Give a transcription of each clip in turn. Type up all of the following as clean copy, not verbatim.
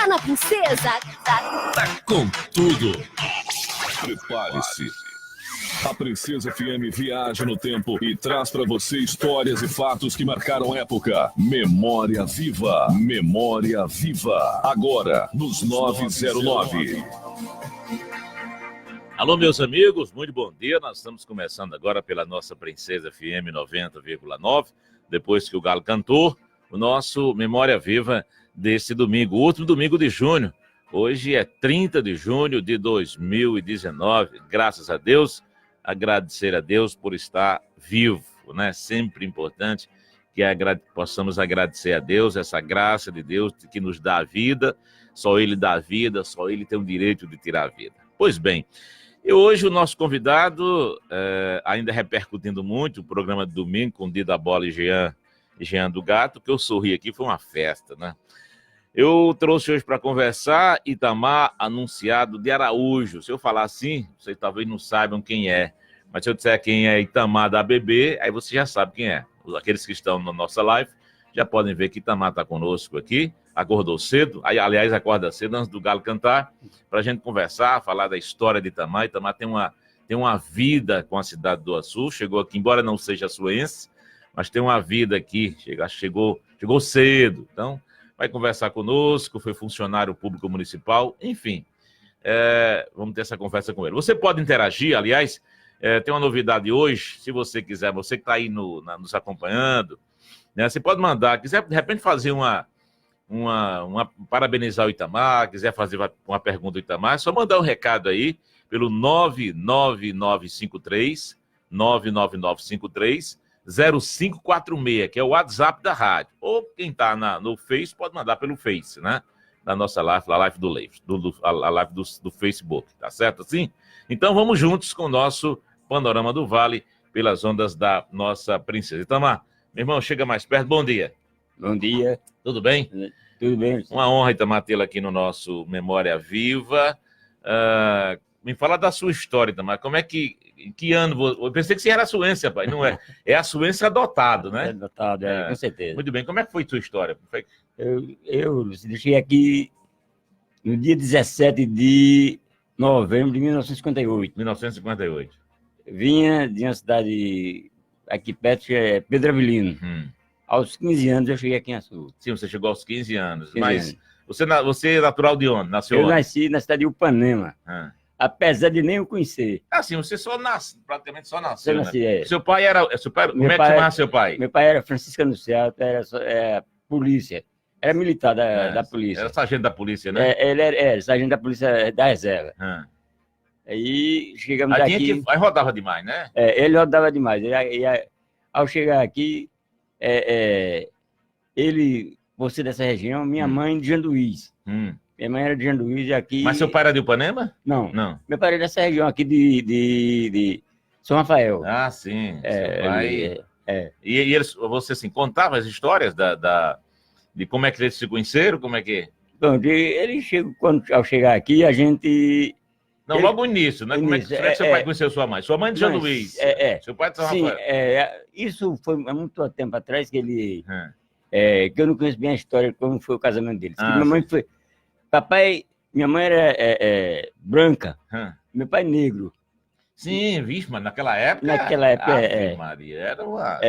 Tá na princesa? Tá com tudo. Prepare-se. A Princesa FM viaja no tempo e traz para você histórias e fatos que marcaram época. Memória Viva. Memória Viva. Agora, nos 909. Alô, meus amigos, muito bom dia. Nós estamos começando agora pela nossa Princesa FM 90,9. Depois que o Galo cantou, o nosso Memória Viva desse domingo, último domingo de junho. Hoje é 30 de junho de 2019. Graças a Deus, agradecer a Deus por estar vivo, né? Sempre importante que possamos agradecer a Deus, essa graça de Deus que nos dá a vida. Só Ele dá a vida, só Ele tem o direito de tirar a vida. Pois bem, e hoje o nosso convidado, ainda repercutindo muito, o programa de domingo com Dida Bola e Jean do Gato, que eu sorri aqui, foi uma festa, né? Eu trouxe hoje para conversar Itamar Anunciado de Araújo. Se eu falar assim, vocês talvez não saibam quem é, mas se eu disser quem é Itamar da ABB, aí você já sabe quem é. Aqueles que estão na nossa live já podem ver que Itamar está conosco aqui, acordou cedo, aliás, acorda cedo antes do Galo cantar, para a gente conversar, falar da história de Itamar. Itamar tem uma vida com a cidade do Açu, chegou aqui, embora não seja açuense, mas tem uma vida aqui, chegou cedo, então vai conversar conosco, foi funcionário público municipal, enfim, vamos ter essa conversa com ele. Você pode interagir, aliás, tem uma novidade hoje, se você quiser, você que está aí nos acompanhando, né, você pode mandar, quiser de repente fazer parabenizar o Itamar, quiser fazer uma pergunta ao Itamar, é só mandar um recado aí pelo 99953 0546, que é o WhatsApp da rádio. Ou quem está no Face pode mandar pelo Face, né? Da nossa live, a live a live do Facebook, tá certo assim? Então vamos juntos com o nosso Panorama do Vale pelas ondas da nossa Princesa. Itamar, meu irmão, chega mais perto, bom dia. Bom dia. Tudo bem? Tudo bem. Uma honra, Itamar, tê-la aqui no nosso Memória Viva. Me fala da sua história, Itamar. Como é que... Em que ano? Eu pensei que você era açuense, rapaz. Não é. É açuense adotado, né? Adotado, com certeza. Muito bem. Como é que foi a sua história? Eu deixei aqui no dia 17 de novembro de 1958. 1958. Vinha de uma cidade aqui perto, que é Pedro Avelino. Aos 15 anos eu cheguei aqui em Açu. Sim, você chegou aos 15 anos. 15 mas anos. Você é natural de onde? Nasceu Eu onde? nasci na cidade de Upanema. Apesar de nem o conhecer. Sim, você praticamente só nasceu, Eu nasci, né? Seu pai era... Como é que chamava seu pai? Meu pai era Francisco Anunciado, era polícia. Era militar da polícia. Era sargento da polícia, né? Ele era sargento da polícia da reserva. Aí chegamos aqui... Aí rodava demais, né? Ele rodava demais. Ao chegar aqui, você dessa região, minha mãe de Janduís. Minha mãe era de Janduís e aqui... Mas seu pai era de Upanema? Não. Meu pai era dessa região aqui de São Rafael. Sim. Seu pai... E eles, você assim, contava as histórias de como é que eles se conheceram, como é que... Bom, ele chegou, ao chegar aqui, a gente... Não, logo no início, né? Como é que seu pai conheceu sua mãe? Sua mãe de Janduís. Seu pai de São Rafael. Isso foi há muito tempo atrás que ele... que eu não conheço bem a história, como foi o casamento deles. Minha mãe foi... Minha mãe era branca, meu pai negro. Sim, vixe, mas naquela época... Maria, era uma...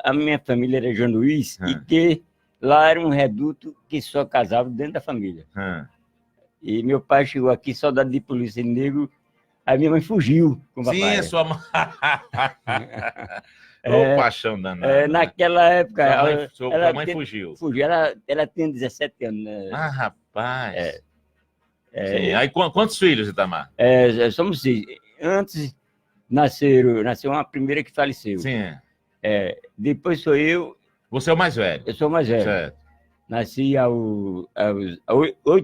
a minha família era Janduís e que lá era um reduto que só casava dentro da família. E meu pai chegou aqui, soldado de polícia negro, aí minha mãe fugiu com o papai. Sim, sua mãe... Ô, paixão danada. Naquela época... Sua mãe fugiu. Ela tinha 17 anos. Né? Rapaz. Sim. Aí quantos filhos, Itamar? Somos 6. Antes nasceu uma primeira que faleceu. Sim. Depois sou eu. Você é o mais velho? Eu sou o mais velho. Certo. Nasci a 8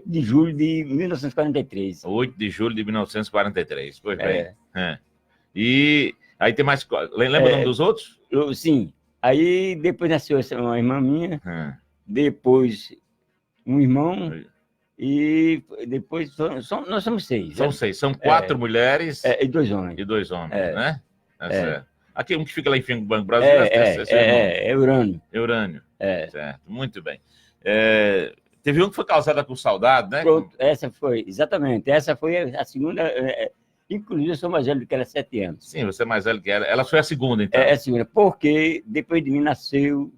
de julho de 1943. 8 de julho de 1943, pois bem. E aí tem mais... Lembra o nome dos outros? Sim. Aí depois nasceu uma irmã minha, depois um irmão, e depois nós somos 6. São 6, são 4 mulheres... E 2 homens. E 2 homens, né? Certo. Aqui um que fica lá em Banco Brasil... Eurânio. Eurânio. Certo, muito bem. Teve um que foi causada com saudade, né? Pronto, essa foi, exatamente. Essa foi a segunda. Inclusive, eu sou mais velho do que ela, 7 anos. Sim, você é mais velho que ela. Ela foi a segunda, então. É a segunda, porque depois de mim nasceu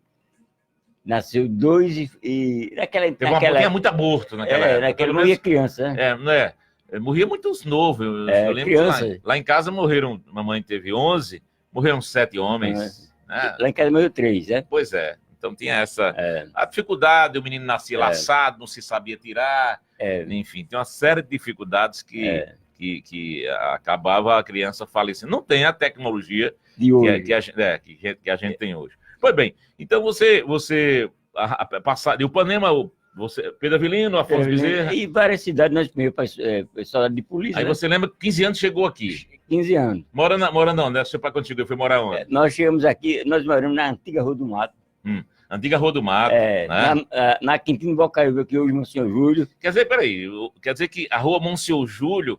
dois e Tinha muito aborto naquela época. Naquela morria criança, né? Não é? Morria muitos novos. Eu lembro criança. que lá em casa morreram, mamãe teve 11, morreram 7 homens. Né? Lá em casa morreu 3, né? Pois é. Então tinha essa a dificuldade, o menino nascia laçado, não se sabia tirar, enfim, tem uma série de dificuldades que acabava a criança falecendo. Não tem a tecnologia que a gente tem hoje. Pois bem, então você de Ipanema, Pedro Avelino, Afonso Bezerra. E várias cidades nós meio pessoal de polícia. Aí né? você lembra que 15 anos chegou aqui? 15 anos. Mora não, né? Seu pai contigo foi morar onde? Nós chegamos aqui, nós moramos na antiga Rua do Mato. Antiga Rua do Mato. Né? Na Quintino Bocaiúva, que hoje é Monsenhor Júlio. Quer dizer que a Rua Monsenhor Júlio,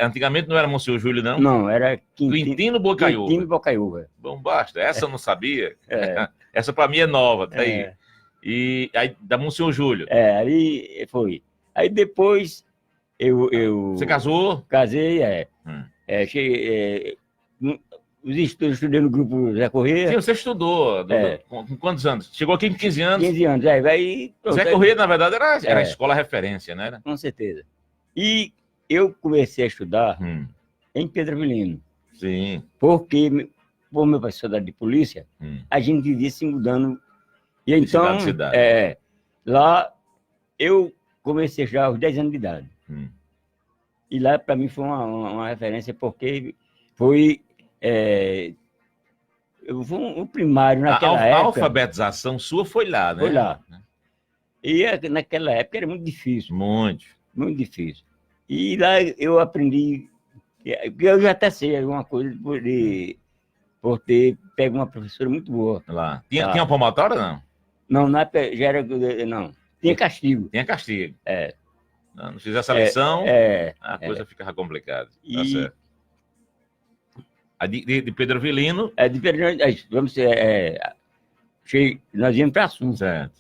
antigamente não era Monsenhor Júlio, não? Não, era Quintino Bocaiúva. Quintino Bocaiúva. Bom, basta. Essa eu não sabia. Essa para mim é nova, tá aí. E aí, da Monsenhor Júlio. Ali foi. Aí depois eu Você casou? Casei, os estudos, eu estudei no grupo Zé Corrêa. Sim, você estudou. Com quantos anos? Chegou aqui com 15 anos? 15 anos, aí... Zé Corrêa, na verdade, era a escola referência, né? Com certeza. E eu comecei a estudar em Pedro Avelino. Sim. Porque, por meu pai soldado de polícia, a gente vivia se mudando. E então, lá, eu comecei já aos 10 anos de idade. E lá, para mim, foi uma referência, porque foi um primário naquela época. A alfabetização sua foi lá, né? Foi lá. E naquela época era muito difícil. Muito difícil. E lá eu aprendi, eu já até sei alguma coisa por ter pego uma professora muito boa. Lá. Tinha uma palmatória, não? Não, já era. Não. Tinha castigo. Tinha castigo. Não fizesse a lição, a coisa ficava complicada. Tá certo. De Pedro Avelino. De Pedro Avelino, vamos nós íamos para Sul. Certo.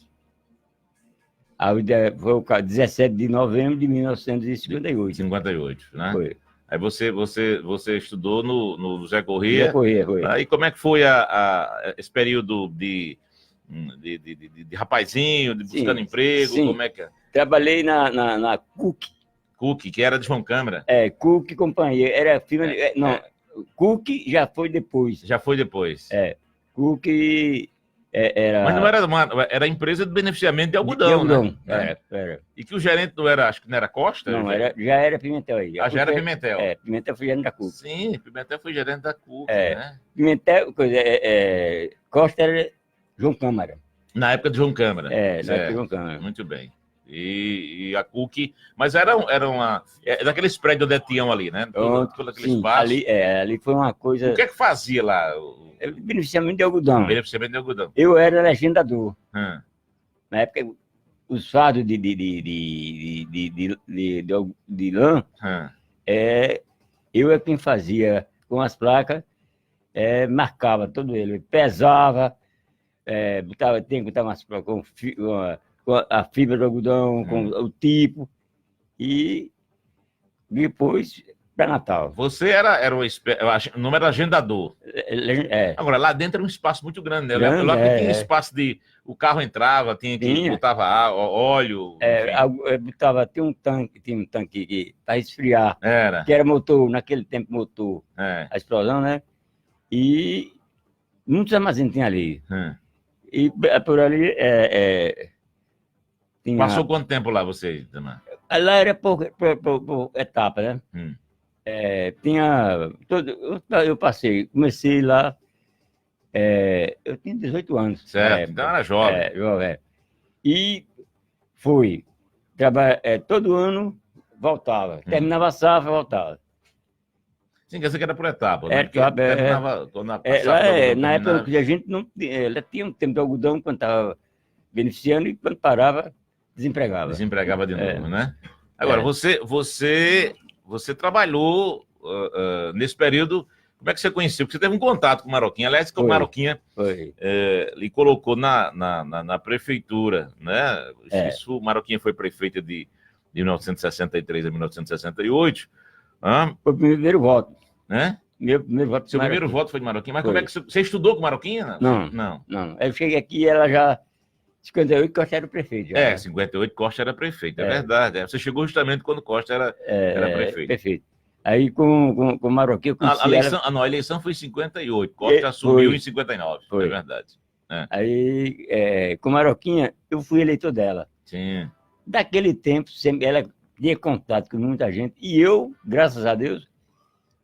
Foi o 17 de novembro de 1958. 58, né? Foi. Aí você estudou no Zé Corrêa. Zé Corrêa, foi. Aí como é que foi esse período de rapazinho, de buscando emprego? Sim. Como é que é? Trabalhei na Cook. Cook, que era de João Câmara. Cook Companhia. Era firma. Cook já foi depois. Já foi depois. Cook era. Mas não era empresa de beneficiamento de algodão, né? Era. E que o gerente não era, acho que não era Costa? Não, já era Pimentel aí. Já era Pimentel. Pimentel foi gerente da Cook. Sim, Pimentel foi gerente da Cook, né? Pimentel, Costa era João Câmara. Na época de João Câmara. Na época de João Câmara. Muito bem. E a Cook, mas era daqueles prédios do Tião ali, né? Todo aquele espaço. Ali foi uma coisa. O que é que fazia lá? Beneficiamento de algodão. Beneficiamento de algodão. Eu era legendador. Na época, os fardos de lã, eu é quem fazia com as placas, marcava todo ele, pesava, botava umas placas com a fibra do algodão, com o tipo, e depois para Natal. Você o nome era agendador. Agora, lá dentro era um espaço muito grande, né? Lá tinha espaço o carro entrava, botava óleo. Tinha um tanque para resfriar. Que era motor, naquele tempo motor, a explosão, né? E muitos armazéns tinha ali. E por ali tinha... Passou quanto tempo lá você, Dana? Lá era por etapa, né? Eu comecei lá, eu tinha 18 anos. Certo, então era jovem. Jovem. E fui, todo ano voltava, terminava a safra, voltava. Sim, quer dizer que era por etapa, né? Na época que a gente não tinha um tempo de algodão quando estava beneficiando e quando parava, desempregava. Desempregava de novo, né? Agora, você trabalhou nesse período Como é que você conheceu? Porque você teve um contato com o Maroquinha. Aliás, que o Maroquinha lhe colocou na prefeitura, né? Isso, o Maroquinha foi prefeito de 1963 a 1968. Foi o primeiro voto. Né? Meu primeiro voto. Seu primeiro voto foi de Maroquinha. Mas como é que você estudou com Maroquinha? Não. Eu cheguei aqui e ela já... 58 Costa era o prefeito. Já. 58 Costa era prefeito, é verdade. Você chegou justamente quando Costa era prefeito. Perfeito. Aí com o Maroquinha eu conheci a eleição foi em 58, Costa assumiu em 59, é verdade. Aí, com Maroquinha, eu fui eleitor dela. Sim. Daquele tempo, sempre, ela tinha contato com muita gente, e eu, graças a Deus,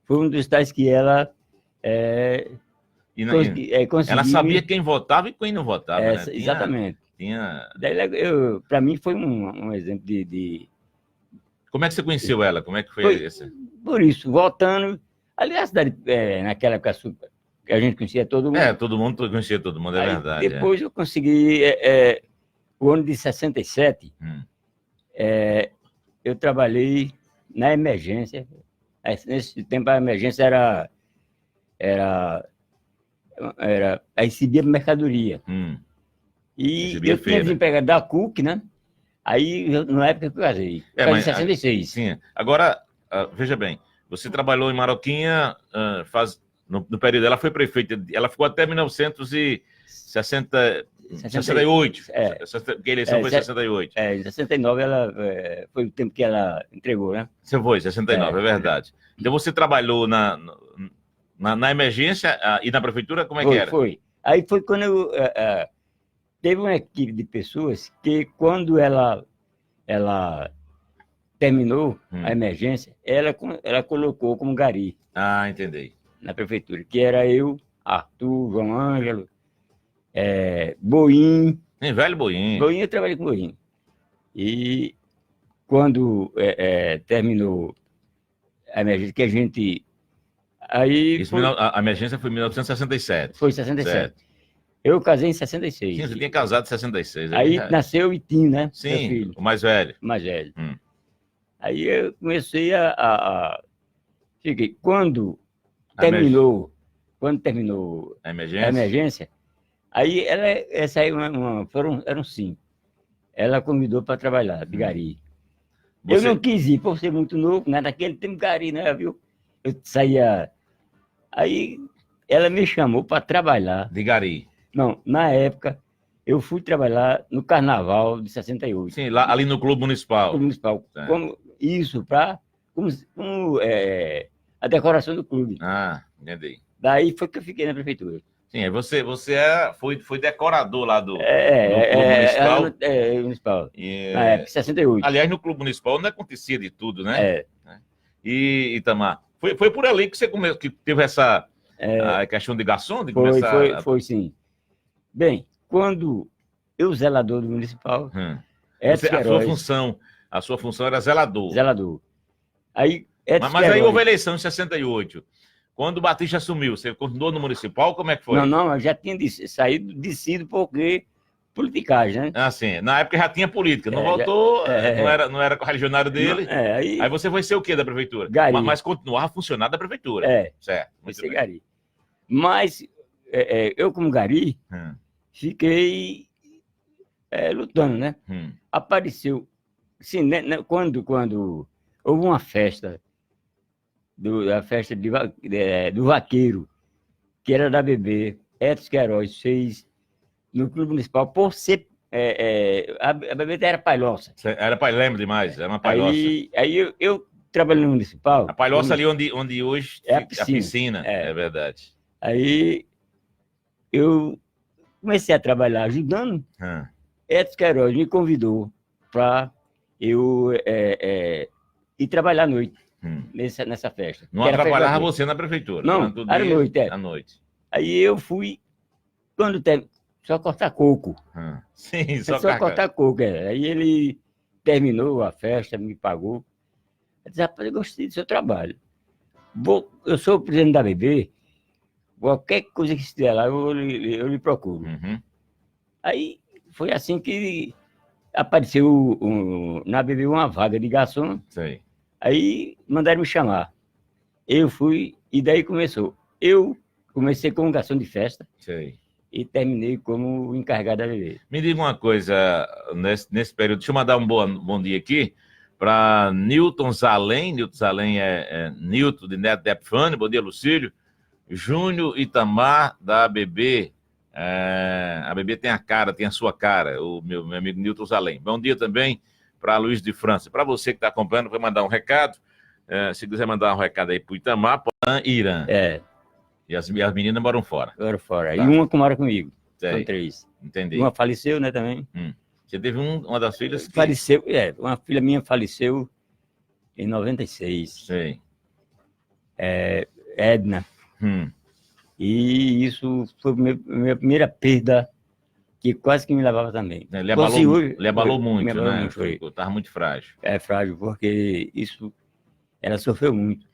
fui um dos tais que ela consegui... Ela sabia quem votava e quem não votava, né? Exatamente. Para mim foi um exemplo de... Como é que você conheceu ela? Como é que foi esse? Por isso, votando. Aliás, a cidade, naquela época, a gente conhecia todo mundo. Todo mundo conhecia todo mundo, é verdade. Depois eu consegui, o ano de 67, eu trabalhei na emergência. Nesse tempo a emergência era exibia mercadoria. E eu tinha desempregado da CUC, né? Aí, na época que eu casei. Em 66. Sim. Agora, veja bem, você trabalhou em Maroquinha, no período, ela foi prefeita, ela ficou até 1968. Porque a eleição foi em 68. Em 69 ela, foi o tempo que ela entregou, né? Você foi, 69, é verdade. Então você trabalhou na emergência e na prefeitura, como é que era? Foi. Aí foi quando eu... teve uma equipe de pessoas que, quando ela terminou a emergência, ela colocou como gari. Entendi. Na prefeitura, que era eu, Arthur, João Ângelo, Boim. Velho Boim. Boim, eu trabalhei com Boim. E quando terminou a emergência, que a gente... Aí a emergência foi em 1967. Foi em 67. Certo. Eu casei em 66. Sim, você tinha casado em 66. Aí nasceu o Itinho, né? Sim, filho. O mais velho. O mais velho. Aí eu comecei Fiquei. Quando terminou a emergência, aí essa aí eram 5. Ela convidou para trabalhar, de gari. Eu não quis ir, por ser muito novo, né? Naquele tempo gari, né? Viu? Eu saía... Aí ela me chamou para trabalhar. De gari. Não, na época, eu fui trabalhar no Carnaval de 68. Sim, lá, ali no Clube Municipal. Clube Municipal. Como a decoração do clube. Entendi. Daí foi que eu fiquei na prefeitura. Sim, aí você foi decorador lá do Clube Municipal. Municipal. Na época, 68. Aliás, no Clube Municipal não acontecia de tudo, né? E Itamar, foi por ali que você que teve essa questão de garçom? Foi sim. Bem, quando eu, zelador do municipal, a sua função era zelador. Zelador. Aí, mas aí houve a eleição em 68. Quando o Batista assumiu, você continuou no municipal? Como é que foi? Não, eu já tinha descido porque politicagem, né? Sim. Na época já tinha política. Não voltou, não era correligionário dele. Aí você foi ser o quê da prefeitura? Gari. Mas continuava a funcionar da prefeitura. Certo. Muito bem. Gari. Mas eu, como gari, fiquei lutando, né? Apareceu, sim, né, quando houve uma festa, a festa do vaqueiro, que era da BB, Edson Queiroz fez no Clube Municipal, por ser... a BB era Palhoça. Era lembro demais, era uma Palhoça. Aí eu trabalhei no Municipal... A Palhoça ali onde hoje é a piscina. É verdade. Aí eu comecei a trabalhar ajudando. Edson Queiroz me convidou para eu ir trabalhar à noite nessa festa. Não trabalhava você na prefeitura? Não, era à noite. À noite. Aí eu fui, quando só cortar coco. Sim, só cortar coco. Aí ele terminou a festa, me pagou. Eu disse, rapaz, eu gostei do seu trabalho. Eu sou o presidente da BB, qualquer coisa que estiver lá, eu lhe procuro. Aí foi assim que apareceu na BB uma vaga de garçom. Sei. Aí mandaram me chamar. Eu fui e daí começou. eu comecei como garçom de festa. Sei. E terminei como encarregado da BB. Me diga uma coisa, nesse período, deixa eu mandar um bom dia aqui para Newton Zalém. Newton Zalém é Newton de Neto Depfane. Bom dia, Lucílio. Júnior Itamar, da ABB. A ABB tem a sua cara, o meu amigo Newton Zalém. Bom dia também para Luiz de França. Para você que está acompanhando, vai mandar um recado. Se quiser mandar um recado aí para o Itamar, para Irã. E as meninas moram fora. Moram fora. Tá. E uma que mora comigo. Sei. São 3. Entendi. Uma faleceu, né, também. Você teve uma das filhas que... Faleceu, uma filha minha faleceu em 96. Sei. Edna. E isso foi a minha primeira perda, que quase que me levava também. Ele abalou muito, né? Estava muito frágil. É frágil, porque isso, ela sofreu muito.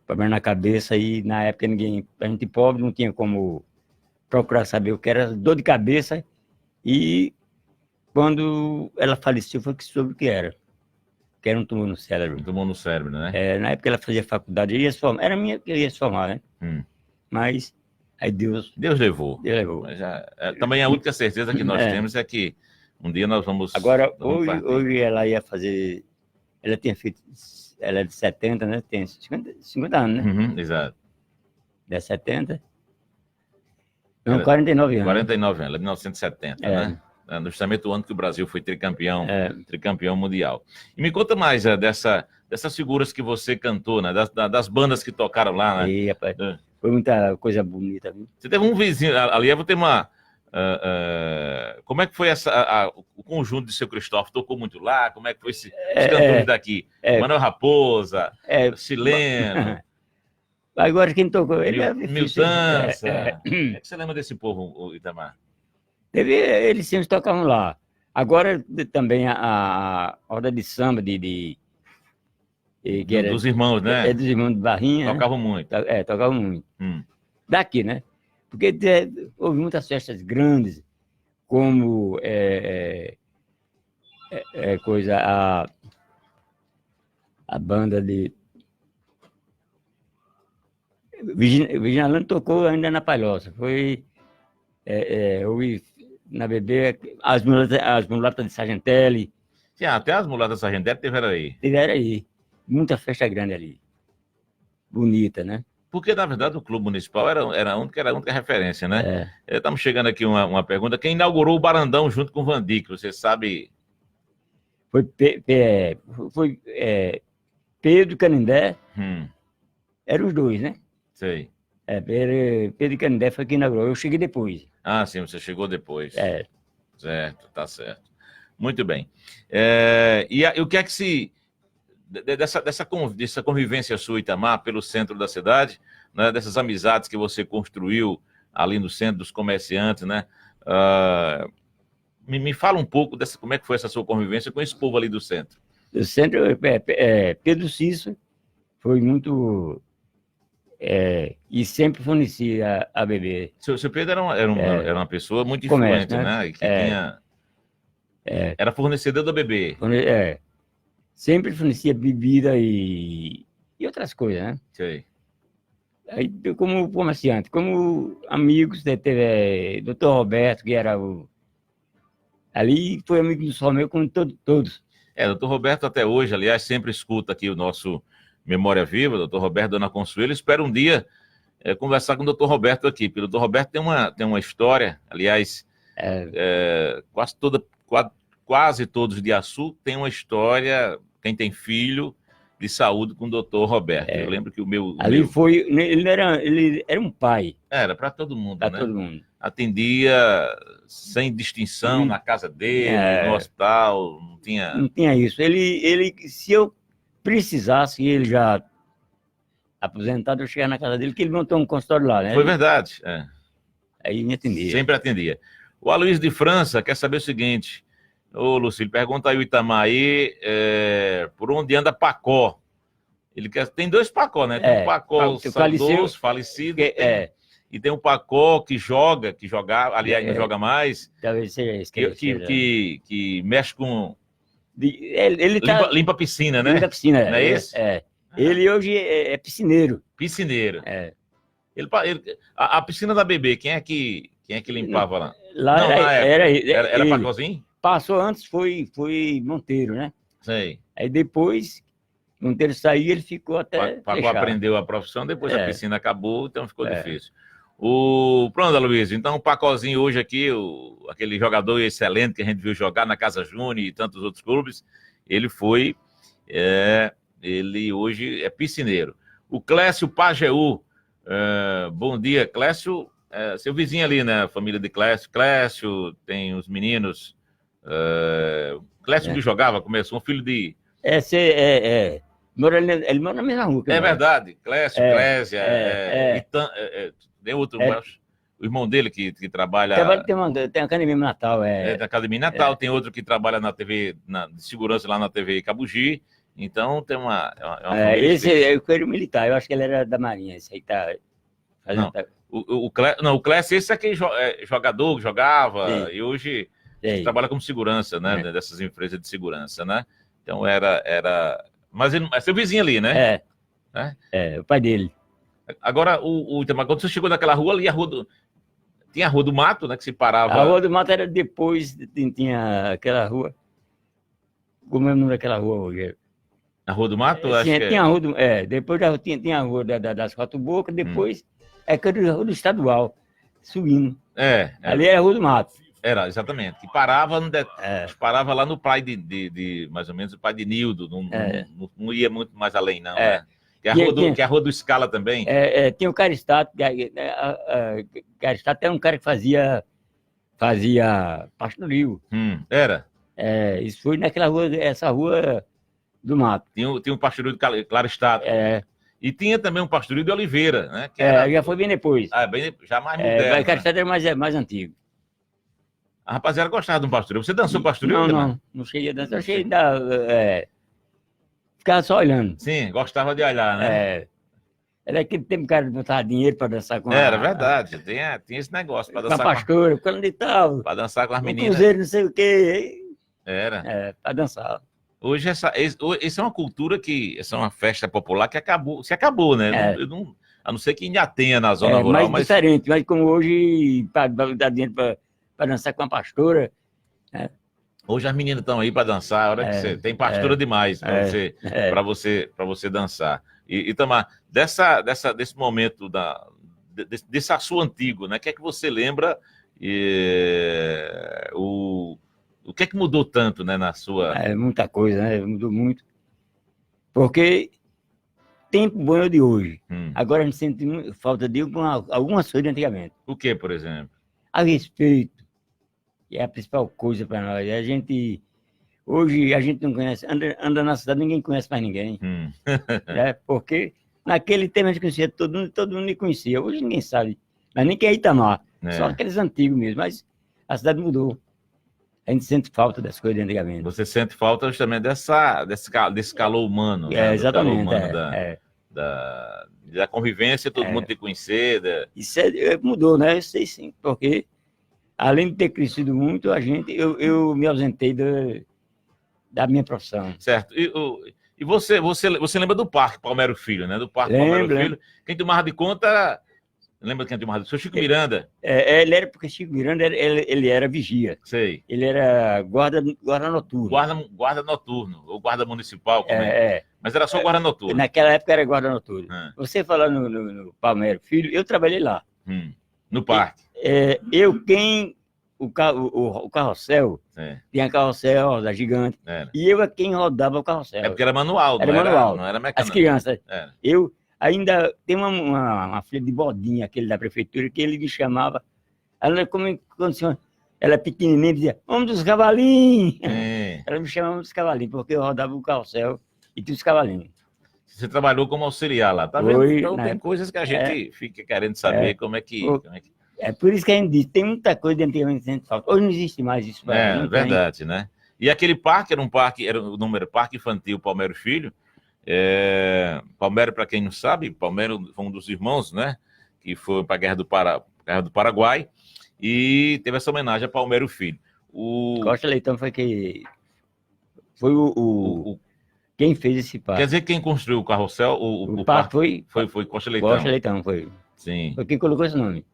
Problema na cabeça, e na época a gente pobre não tinha como procurar saber o que era dor de cabeça, e quando ela faleceu foi que soube o que era um tumor no cérebro. Um tumor no cérebro, né? Na época ela fazia faculdade, era minha que ia se formar, né? Mas aí Deus levou. Mas também a única certeza que nós temos é que um dia nós vamos... Agora, hoje ela ia fazer... Ela tinha feito... Ela é de 70, né? Tem 50 anos, né? Exato. De 70. Não, 49 anos. 49 anos, ela é de 1970, né? Justamente o ano que o Brasil foi tricampeão mundial. E me conta mais dessas figuras que você cantou, né? Das bandas que tocaram lá, né? E, rapaz, foi muita coisa bonita, viu? Você teve um vizinho, ali eu vou ter uma... como é que foi o conjunto de Seu Cristóvão? Tocou muito lá? Como é que foi os cantores daqui? Manuel Raposa, Sileno... Agora quem tocou ele Miltança. É que você lembra desse povo, Itamar? Eles sempre tocavam lá. Agora também a roda de samba que era, dos irmãos, né? Dos irmãos de Barrinha. Tocavam muito. Tocavam muito. Daqui, né? Porque houve muitas festas grandes, como a banda de... Virginia Lando tocou ainda na Palhoça. Houve na BB as mulatas de Sargentelli. Sim, até as mulatas de Sargentelli tiveram aí. Tiveram aí. Muita festa grande ali. Bonita, né? Porque, na verdade, o Clube Municipal era a única referência, né? Estamos chegando aqui uma pergunta. Quem inaugurou o Barandão junto com o Vandic? Você sabe? Foi Pedro e Canindé. Eram os dois, né? Sei. Pedro e Canindé foi quem inaugurou. Eu cheguei depois. Ah, sim, você chegou depois. Certo, tá certo. Muito bem. E o que é que se... Dessa convivência sua, Itamar, pelo centro da cidade, né, dessas amizades que você construiu ali no centro dos comerciantes, né? Me fala um pouco como é que foi essa sua convivência com esse povo ali do centro. Do centro, Pedro Cício foi muito... e sempre fornecia a BB. Seu Pedro era uma pessoa muito influente, né? Que era fornecedor da BB. Sempre fornecia bebida e outras coisas, né? Sei. Aí, como comerciante, como amigos, teve Dr. Roberto, que era ali foi amigo do Sol meu, como todos. Dr. Roberto até hoje, aliás, sempre escuta aqui o nosso Memória Viva, Dr. Roberto, Dona Consuelo. Espero um dia conversar com o Dr. Roberto aqui, porque o Dr. Roberto tem uma história, aliás, quase todos de Açu tem uma história, quem tem filho, de saúde com o Dr. Roberto. Eu lembro que ele era um pai. Era para todo mundo, né? Todo mundo. Atendia sem distinção na casa dele, no hospital, não tinha... Não tinha isso. Ele, se eu precisasse, ele já aposentado, eu chegava na casa dele, que ele montou um consultório lá, né? Foi verdade. Aí me atendia. Sempre atendia. O Aloysio de França quer saber o seguinte... Ô, Lucílio, pergunta aí o Itamar aí, por onde anda Pacó? Tem 2 Pacó, né? Tem um Pacó saudoso, falecido, e tem um Pacó que jogava, aliás, não joga mais, talvez seja que mexe com... Limpa a piscina, né? Limpa a piscina, não é isso? Ele hoje é piscineiro. Piscineiro. A piscina da Bebê, quem é que limpava lá? Lá Não, na época. Era ele. Pacozinho? Passou antes, foi Monteiro, né? Sei. Aí depois, Monteiro saiu, ele ficou até Paco fechado. aprendeu a profissão, depois a piscina acabou, então ficou É. difícil. Pronto, Aloysio, então o Pacozinho hoje aqui, aquele jogador excelente que a gente viu jogar na Casa Júnior e tantos outros clubes, ele ele hoje é piscineiro. O Clécio Pajeú, bom dia, Clécio, seu vizinho ali, né, a família de Clécio. Clécio, tem os meninos, Clécio que jogava, começou um filho de... Ele mora na mesma rua. É verdade, Clécio, Clésia, tem outro, o irmão dele que trabalha... Tem uma academia Natal. Da Academia Natal, tem outro que trabalha na TV, de segurança lá na TV Cabugi, então tem uma família esse é o coelho militar, eu acho que ele era da Marinha, esse aí tá fazendo... O Clécio, esse aqui jogador que jogava, e hoje trabalha como segurança, né, dessas empresas de segurança, né? Então mas ele é seu vizinho ali, né? O pai dele. Agora, quando você chegou naquela rua ali, tinha a Rua do Mato, né, que se parava... A Rua do Mato era depois, tinha aquela rua... Como é o nome daquela rua hoje? A Rua do Mato? Tinha a Rua do... depois tinha a Rua das Quatro Bocas, depois é que era a Rua do Estadual, subindo. Ali era a Rua do Mato. Era, exatamente. Que parava, parava lá no pai de mais ou menos, o pai de Nildo, não ia muito mais além, não, né? Que é a Rua do Scala também. Tinha o Caristato, Caristato era um cara que fazia pastoril. Era? Isso foi naquela rua, essa Rua do Mato. Tinha um pastoril de Claristato. E tinha também um pastoril de Oliveira, né? Que já foi bem depois. Já mais moderno. O Caristato era mais antigo. A rapaziada gostava de um pastoril. Você dançou pastoril? Não cheguei a dançar. Eu cheguei a ficava só olhando. Sim, gostava de olhar, né? Era aquele tempo que o cara botava dinheiro para dançar com Era verdade. Tinha esse negócio para dançar com a pastora, quando e tal. Para dançar com as meninas. Cruzeiro, não sei o quê. Era. Para dançar. Hoje essa é uma cultura essa é uma festa popular que se acabou, né? A não ser que ainda tenha na zona rural, mas diferente. Mas como hoje, para dar dinheiro para dançar com a pastora... Hoje as meninas estão aí para dançar, a hora que você tem pastora demais para você dançar. E Itamar, desse momento desse aço antigo, né? O que é que você lembra? O que é que mudou tanto, né, na sua... Muita coisa, né? Mudou muito. Porque tempo bom é o de hoje. Agora a gente sente falta de algumas coisas de antigamente. O que, por exemplo? A respeito. É a principal coisa para nós. Hoje a gente não conhece, anda na cidade, ninguém conhece mais ninguém. Porque naquele tempo a gente conhecia todo mundo me conhecia. Hoje ninguém sabe, mas nem quem é Itamar. Só aqueles antigos mesmo, mas a cidade mudou. A gente sente falta das coisas de antigamente. Você sente falta justamente desse calor humano. Exatamente. Da convivência, todo mundo te conhecer. Isso mudou, né? Eu sei sim, porque além de ter crescido muito, eu me ausentei da minha profissão. Certo. E você lembra do Parque Palmeiro Filho, né? Do Parque Palmeiro Filho. Quem tomava de conta... Lembra quem tomava de conta? Seu Chico Miranda. Ele era porque Chico Miranda ele era vigia. Sei. Ele era guarda noturno. Guarda noturno, ou guarda municipal. Mas era só guarda noturno. Naquela época era guarda noturno. Você falando no Palmeiro Filho, eu trabalhei lá. No parque. O carrossel, tinha carrossel da gigante, e eu é quem rodava o carrossel. Porque era manual, não era mecânico. As crianças. Eu ainda tem uma filha de Bodinha, aquele da prefeitura, que ele me chamava, ela é pequenininha, dizia, vamos dos cavalinhos. Ela me chamava dos cavalinhos, porque eu rodava o carrossel e tinha os cavalinhos. Você trabalhou como auxiliar lá, tá vendo? Então tem coisas que a gente fica querendo saber como é que... É por isso que a gente diz, tem muita coisa de antigamente que a gente falta. Hoje não existe mais isso. É verdade, né? E aquele parque o nome era Parque Infantil Palmeiro Filho. Palmeiro, para quem não sabe, Palmeiro foi um dos irmãos, né? Que foi para a Guerra do Paraguai e teve essa homenagem a Palmeiro Filho. Costa Leitão foi quem fez esse parque. Quer dizer, quem construiu o carrossel, o parque foi Costa Leitão. Costa Leitão foi. Sim. Foi quem colocou esse nome.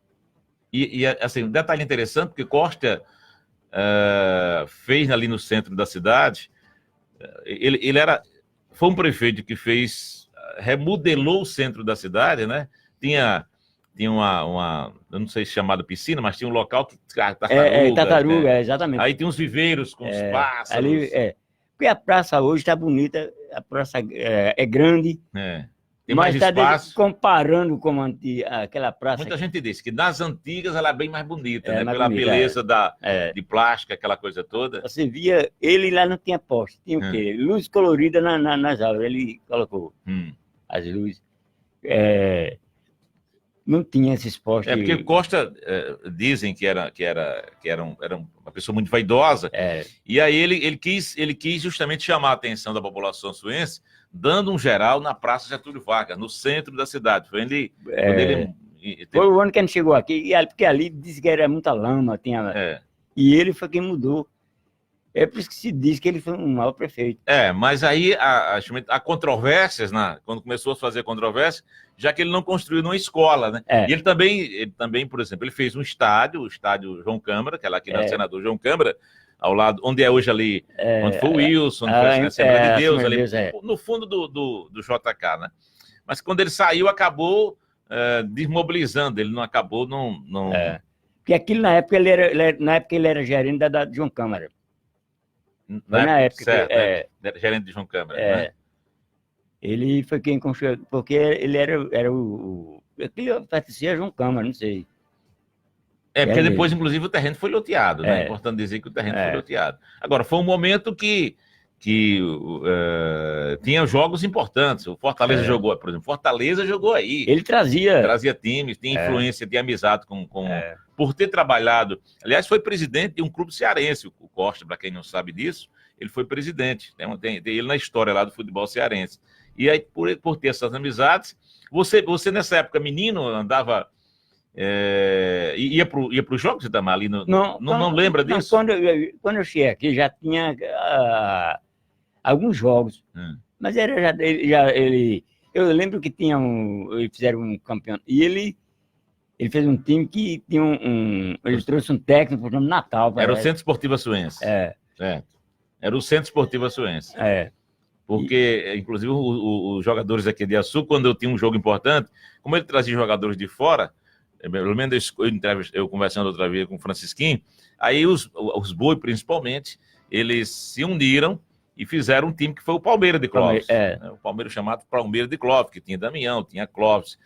E assim, um detalhe interessante, porque Costa fez ali no centro da cidade, foi um prefeito que remodelou o centro da cidade, né? Tinha uma, eu não sei se chamada piscina, mas tinha um local que tartaruga, né? Exatamente. Aí tinha uns viveiros com os pássaros. Ali, porque a praça hoje está bonita, a praça é grande. Tem mais espaço. Comparando com aquela praça. Muita gente disse que nas antigas ela é bem mais bonita, né? Mais pela bonita, beleza de plástica, aquela coisa toda. Você via, ele lá não tinha poste, tinha o quê? Luz colorida nas árvores, ele colocou as luzes. Não tinha esses postes. Porque Costa dizem que era uma pessoa muito vaidosa. E aí ele quis justamente chamar a atenção da população suense, dando um geral na Praça Getúlio Vargas, no centro da cidade. Foi o ano que a gente chegou aqui, porque ali disse que era muita lama, e ele foi quem mudou. É por isso que se diz que ele foi um mau prefeito. Mas aí há controvérsias, né? Quando começou a fazer controvérsias, já que ele não construiu uma escola, né? E ele também, por exemplo, ele fez um estádio, o estádio João Câmara, que é lá aqui na Senador João Câmara, ao lado, onde é hoje ali, onde foi o Wilson, onde foi a Assembleia de Deus, ali, no fundo do JK, né? Mas quando ele saiu, acabou desmobilizando, ele não acabou, não... Porque aquilo, na época, ele era gerente da João Câmara. Na época, certo, gerente de João Câmara. Né? Ele foi quem construiu, porque ele era o... Aquilo pertencia a João Câmara, não sei. Porque depois, inclusive, o terreno foi loteado, né? É importante dizer que o terreno foi loteado. Agora, foi um momento que tinha jogos importantes. O Fortaleza jogou, por exemplo, Fortaleza jogou aí. Ele trazia times, tinha influência, tinha amizade por ter trabalhado. Aliás, foi presidente de um clube cearense, o Costa, para quem não sabe disso, ele foi presidente. Tem ele na história lá do futebol cearense. E aí, por ter essas amizades, você nessa época, menino, andava... ia para os jogos, Itamar, ali não lembra disso? Quando eu cheguei aqui, já tinha alguns jogos, mas eu lembro que eles fizeram um campeonato, e ele fez um time que tinha ele trouxe um técnico por nome Natal. Era o Centro Esportivo Açuense. Era o Centro Esportivo Açuense. Porque, inclusive, os jogadores aqui de Açu, quando eu tinha um jogo importante, como ele trazia jogadores de fora, pelo menos eu conversando outra vez com o Francisquinho, aí os Boi, principalmente, eles se uniram e fizeram um time que foi o Palmeiras de Clóvis. O Palmeiras chamado Palmeiras de Clóvis, que tinha Damião, tinha Clóvis,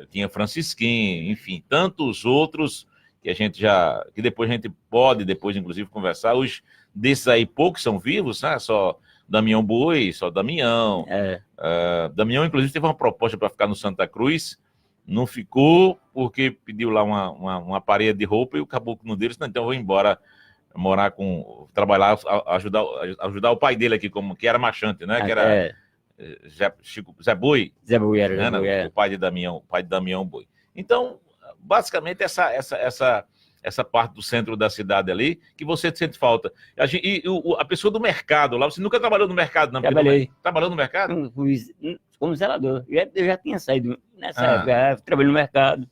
tinha Francisquinho, enfim, tantos outros que que depois a gente pode, inclusive, conversar. Os desses aí, poucos são vivos, né? Só Damião Boi, só Damião. Damião, inclusive, teve uma proposta para ficar no Santa Cruz, não ficou porque pediu lá uma parede de roupa e o caboclo não deu, então eu vou embora trabalhar, ajudar o pai dele aqui, que era machante, né? Que era Zé Boi. Zé Boi era, né? O pai de Damião Boi. Então, basicamente, essa parte do centro da cidade ali, que você sente falta. A pessoa do mercado lá, você nunca trabalhou no mercado, não? Trabalhei. Trabalhou no mercado? Como zelador. Eu já tinha saído nessa época, trabalhei no mercado.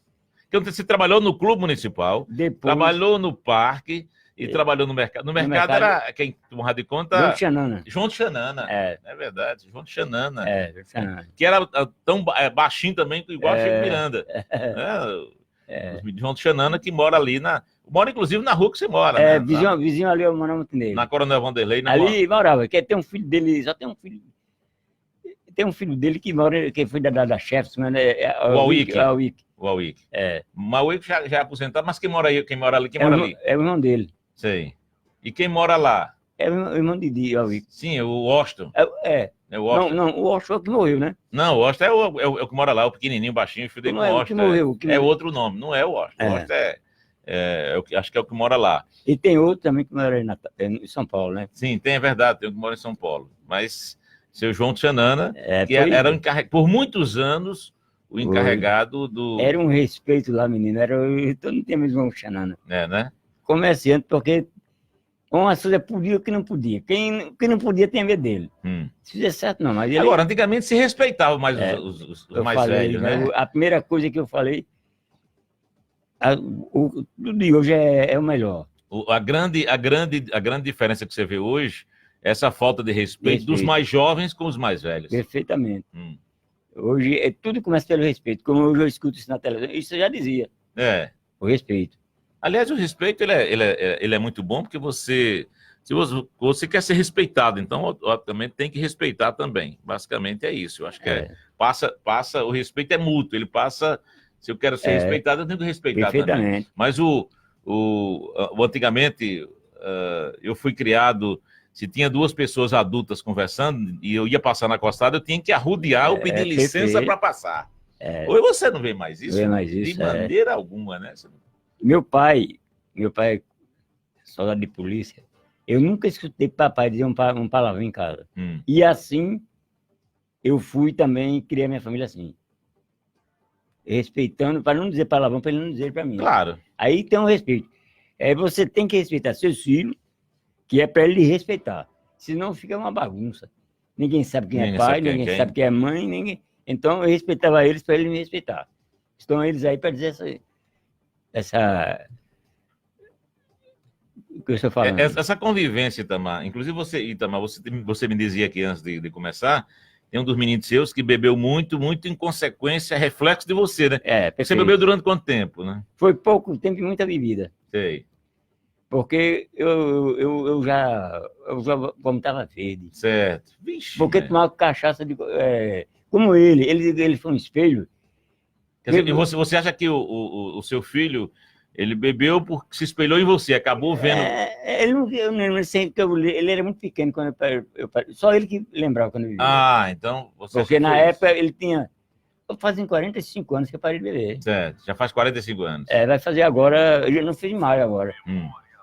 Então, você trabalhou no Clube Municipal, trabalhou no parque e trabalhou no mercado. No mercado era quem tomava de conta? João de Xanana. É verdade, João de Xanana. Que era tão baixinho também, igual a Chico Miranda. João de Xanana, que mora ali mora inclusive na rua que você mora, né? Vizinho ali, eu morava muito nele. Na Coronel Vanderlei. Ali morava, que tem um filho dele, só tem um filho. Tem um filho dele que mora, que foi da Chefs, o Awick. O Awick. Mas o Awick já é aposentado, mas quem mora ali? É o irmão dele. Sei. E quem mora lá? É o irmão de Awick. Sim, o Austin. É o Austin. Não, o Austin é o que morreu, né? Não, o Austin é o que mora lá, o pequenininho, baixinho, filho dele com o Austin. É outro nome, não é o Austin. O Austin acho que é o que mora lá. E tem outro também que mora em São Paulo, né? Sim, é verdade, tem um que mora em São Paulo. Mas seu João de Xanana, que era o encarregado, por muitos anos, o encarregado do... Era um respeito lá, menino. Todo mundo tinha mesmo João Xanana. Né? Comerciante, porque Umas coisas podia, o que não podia. Quem não podia tem medo dele. Se fizer certo, não. Mas ele, agora, antigamente se respeitava mais os mais falei, velhos, né? A primeira coisa que eu falei, tudo de hoje é o melhor. A grande diferença que você vê hoje é essa falta de respeito dos mais jovens com os mais velhos. Perfeitamente. Hoje, tudo começa pelo respeito. Como hoje eu escuto isso na televisão, isso eu já dizia. O respeito. Aliás, o respeito ele é muito bom, porque se você quer ser respeitado, então, obviamente, tem que respeitar também. Basicamente é isso. Eu acho que passa o respeito é mútuo. Ele passa, se eu quero ser respeitado, eu tenho que respeitar também. Mas antigamente, eu fui criado, se tinha duas pessoas adultas conversando e eu ia passar na calçada, eu tinha que arrodear ou pedir licença para passar. Hoje você não vê mais isso? Não vê mais isso, de maneira alguma, né? Meu pai, soldado de polícia, eu nunca escutei papai dizer um palavrão em casa. E assim, eu fui também, criei minha família assim. Respeitando, para não dizer palavrão, para ele não dizer para mim. Claro. Aí tem um respeito. Você tem que respeitar seus filhos, que é para ele respeitar. Senão fica uma bagunça. Ninguém sabe quem é pai, ninguém sabe quem é mãe, ninguém... Então eu respeitava eles para ele me respeitar. Estão eles aí para dizer essa que eu estou falando. Essa convivência, Itamar. Inclusive Itamar, você me dizia aqui antes de começar, tem um dos meninos seus que bebeu muito, muito em consequência, reflexo de você, né? Você bebeu durante quanto tempo, né? Foi pouco tempo e muita bebida. Sei. Porque eu já vomitava verde. Certo. Vixe, porque tomava cachaça como ele foi um espelho. Quer dizer, e você acha que o seu filho, ele bebeu porque se espelhou em você, acabou vendo... Ele era muito pequeno quando só ele que lembrava quando eu vivia. Então... Porque na época ele tinha... Fazem 45 anos que eu parei de beber. Certo, já faz 45 anos. Vai fazer agora... Eu não fiz em maio agora.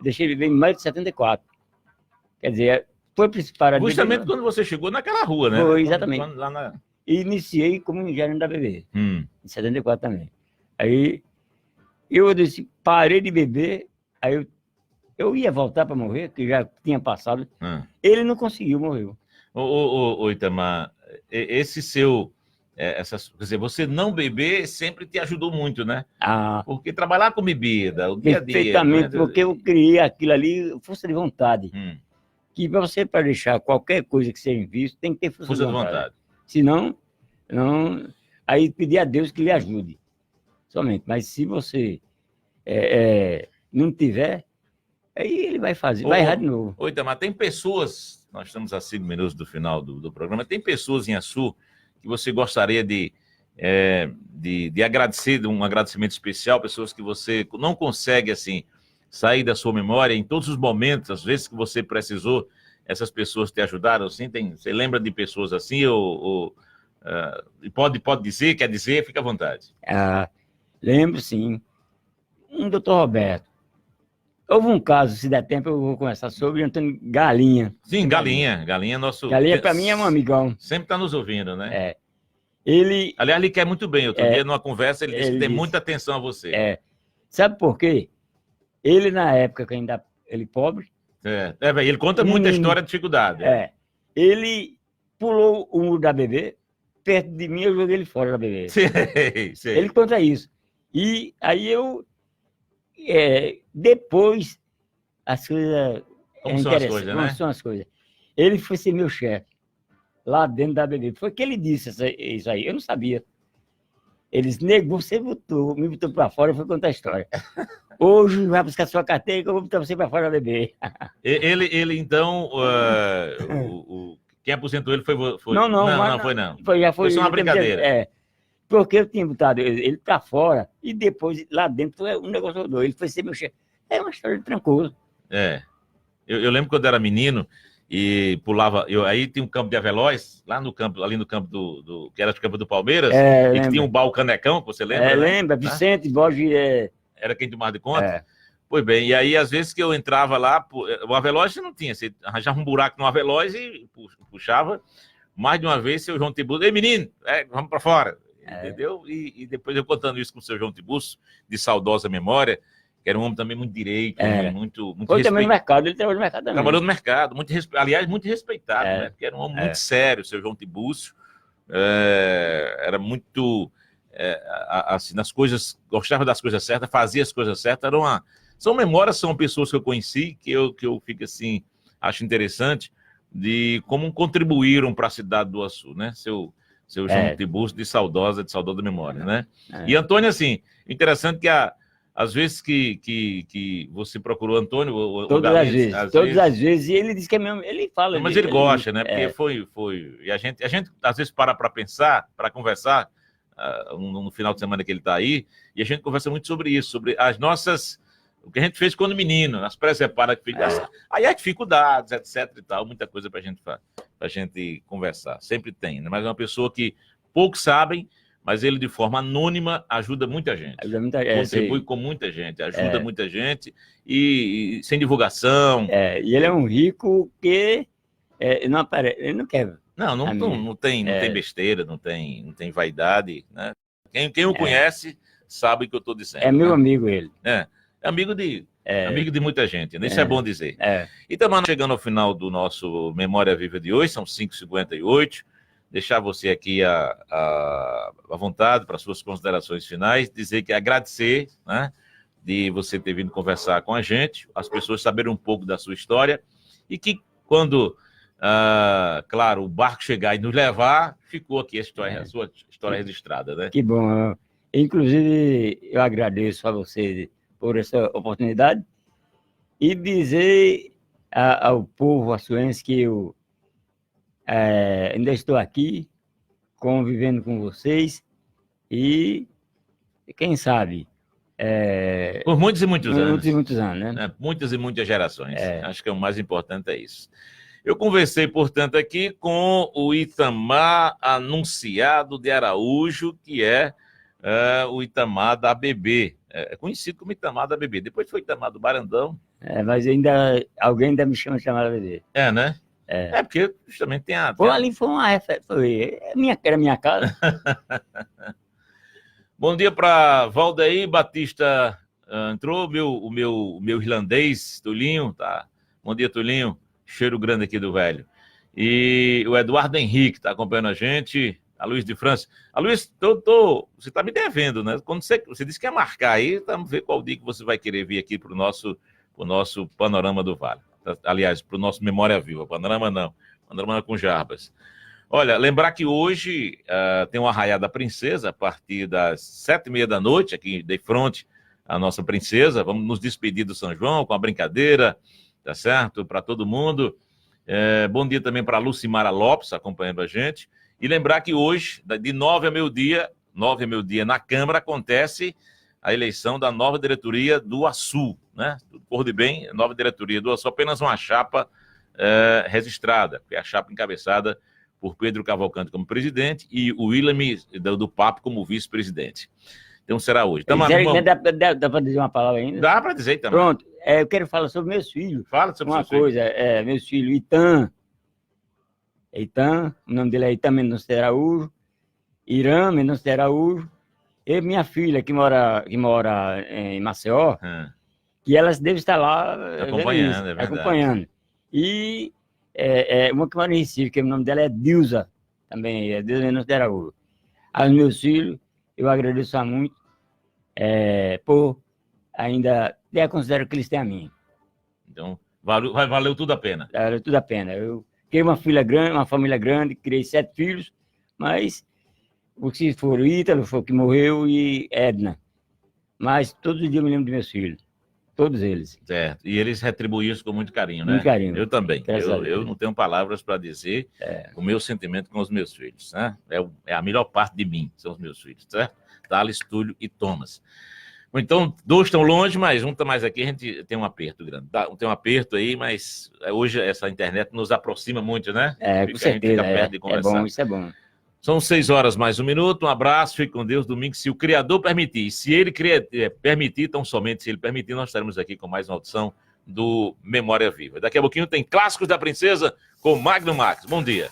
Deixei de beber em maio de 74. Quer dizer, foi para... Justamente quando você chegou naquela rua, né? Foi, exatamente. Lá na... E iniciei como engenheiro da BB, em 74 também. Aí eu parei de beber, aí eu ia voltar para morrer, que já tinha passado. Ele não conseguiu, morreu. Ô Itamar, esse seu... quer dizer, você não beber sempre te ajudou muito, né? Porque trabalhar com bebida, o dia a dia... Perfeitamente, né? Porque eu criei aquilo ali, força de vontade. Que para deixar qualquer coisa que seja visto, tem que ter força de vontade. Senão, aí pedir a Deus que lhe ajude. Somente. Mas se você não tiver, aí ele vai fazer, vai errar de novo. Itamar, tem pessoas, nós estamos a 5 minutos do final do programa, tem pessoas em Açu que você gostaria de agradecer, um agradecimento especial, pessoas que você não consegue, assim, sair da sua memória em todos os momentos, às vezes que você precisou, essas pessoas te ajudaram, assim? Você lembra de pessoas assim, pode dizer, quer dizer, fica à vontade. Lembro, sim. Doutor Roberto. Houve um caso, se der tempo, eu vou conversar sobre Antônio Galinha. Sim, Galinha é nosso... Galinha, para mim, é um amigão. Sempre está nos ouvindo, né? Aliás, ele quer muito bem. Outro dia, numa conversa, ele disse que tem muita atenção a você. Sabe por quê? Ele, na época, que ainda ele pobre... ele conta muita história de dificuldade. Ele pulou o muro da BB, perto de mim, eu joguei ele fora da BB. Sei. Ele conta isso. E aí eu... depois, as coisas... Como são as coisas, né? São as coisas. Ele foi ser meu chefe, lá dentro da BB. Foi que ele disse isso aí. Eu não sabia. Eles, nego, você me botou para fora, eu fui contar a história. Hoje vai buscar sua carteira que eu vou botar você para fora da BB. Ele então, quem aposentou ele foi... Não, foi não. Foi só uma brincadeira. Porque eu tinha botado ele para fora e depois lá dentro um negócio rodou. Ele foi ser meu chefe. É uma história de trancoso. Eu lembro quando eu era menino e pulava... aí tinha um campo de Aveloz, ali no campo que era o campo do Palmeiras, e que tinha um bar, o Canecão, que você lembra? Lembra, Vicente, Borges... Era quem tomava de conta? Pois bem, e aí às vezes que eu entrava lá, o Aveloz não tinha, você arranjava um buraco no Aveloz e puxava. Mais de uma vez, seu João Tiburcio, ei menino, vamos para fora, entendeu? E depois eu contando isso com o seu João Tiburcio, de saudosa memória, que era um homem também muito direito, muito Foi também no mercado, ele trabalhou no mercado também. Trabalhou no mercado, aliás, muito respeitado, né? Porque era um homem muito sério, o seu João Tibúrcio. Era muito, assim, nas coisas, gostava das coisas certas, fazia as coisas certas. São memórias, são pessoas que eu conheci, que eu fico assim, acho interessante, de como contribuíram para a cidade do Açu, né? Seu João Tibúrcio, de saudosa memória, né? E Antônio, assim, interessante que às vezes que você procurou Antônio... Todas as vezes, e ele diz que é mesmo, ele fala... Mas ele gosta, né? Porque foi... E a gente às vezes para pensar, para conversar, no final de semana que ele está aí, e a gente conversa muito sobre isso, sobre as nossas... O que a gente fez quando menino, as pré-separas que fez. Aí as dificuldades, etc e tal, muita coisa pra gente conversar. Sempre tem, né? Mas é uma pessoa que poucos sabem, mas ele, de forma anônima, ajuda muita gente. Contribui com muita gente, ajuda muita gente, e sem divulgação. E ele é um rico que não aparece, ele não quer. Não tem besteira, não tem vaidade, né? Quem o conhece sabe o que eu estou dizendo. É meu amigo ele. É amigo de muita gente, né? Isso é bom dizer. E estamos chegando ao final do nosso Memória Viva de hoje, são 5h58. Deixar você aqui à vontade para suas considerações finais, dizer que agradecer, né, de você ter vindo conversar com a gente, as pessoas saberem um pouco da sua história, e que quando, claro, o barco chegar e nos levar, ficou aqui a sua história registrada, né? Que bom. Inclusive, eu agradeço a você por essa oportunidade e dizer ao povo açuense que eu ainda estou aqui convivendo com vocês e quem sabe por muitos e muitos anos. Muitos e muitos anos, né? Muitas e muitas gerações. Acho que o mais importante é isso. Eu conversei, portanto, aqui com o Itamar Anunciado de Araújo, que é o Itamar da ABB. É conhecido como Itamar da ABB. Depois foi Itamar do Barandão. Mas alguém ainda me chama de Itamar da ABB. Né? Porque justamente tem ali foi uma referência. Era minha casa. Bom dia para Valdeir Batista. Entrou o meu irlandês, Tulinho. Tá. Bom dia, Tulinho. Cheiro grande aqui do velho. E o Eduardo Henrique está acompanhando a gente. A Luiz de França. A Luiz, você está me devendo, né? Quando você disse que ia marcar aí, vamos ver qual dia que você vai querer vir aqui para o nosso Panorama do Vale. Aliás, para o nosso Memória Viva. Panorama com Jarbas. Olha, lembrar que hoje tem um Arraiá da Princesa, a partir das 7h30 da noite, aqui de frente à nossa princesa. Vamos nos despedir do São João com a brincadeira, tá certo? Para todo mundo. Bom dia também para a Lucimara Lopes, acompanhando a gente. E lembrar que hoje, de 9 a meio-dia, na Câmara, acontece a eleição da nova diretoria do Açu, né? Por de bem, nova diretoria do Açu, apenas uma chapa registrada, que é a chapa encabeçada por Pedro Cavalcante como presidente e o William do Papo como vice-presidente. Então será hoje. Dá para dizer uma palavra ainda? Dá para dizer também. Pronto, eu quero falar sobre meus filhos. Fala sobre uma coisa. Meus filhos, Itan, o nome dele é Itan Mendonça de Araújo, Irã Mendonça de Araújo, e minha filha que mora em Maceió, que elas devem estar lá acompanhando. E uma que mora em Recife, que o nome dela é Dilza, também é Dilza Mendonça de Araújo. Aos meus filhos, eu agradeço muito por ainda ter a consideração que eles têm a mim. Então, valeu tudo a pena. Valeu tudo a pena. Eu criei uma família grande, criei 7 filhos, mas o que for o Ítalo, foi o que morreu, e Edna. Mas todos os dias eu me lembro de meus filhos. Todos eles. Certo. E eles retribuem isso com muito carinho, né? Muito carinho. Eu também. Eu não tenho palavras para dizer o meu sentimento com os meus filhos, né? É a melhor parte de mim, são os meus filhos, certo? Thales, Túlio e Thomas. Então, 2 estão longe, mas um está mais aqui, a gente tem um aperto grande. Tem um aperto aí, mas hoje essa internet nos apertima muito, né? Com certeza. A gente fica perto de conversar. É bom, isso é bom. São 6h mais 1 minuto. Um abraço, fique com Deus. Domingo, se o Criador permitir. Se ele permitir, tão somente se ele permitir, nós estaremos aqui com mais uma audição do Memória Viva. Daqui a pouquinho tem Clássicos da Princesa com Magno Max. Bom dia.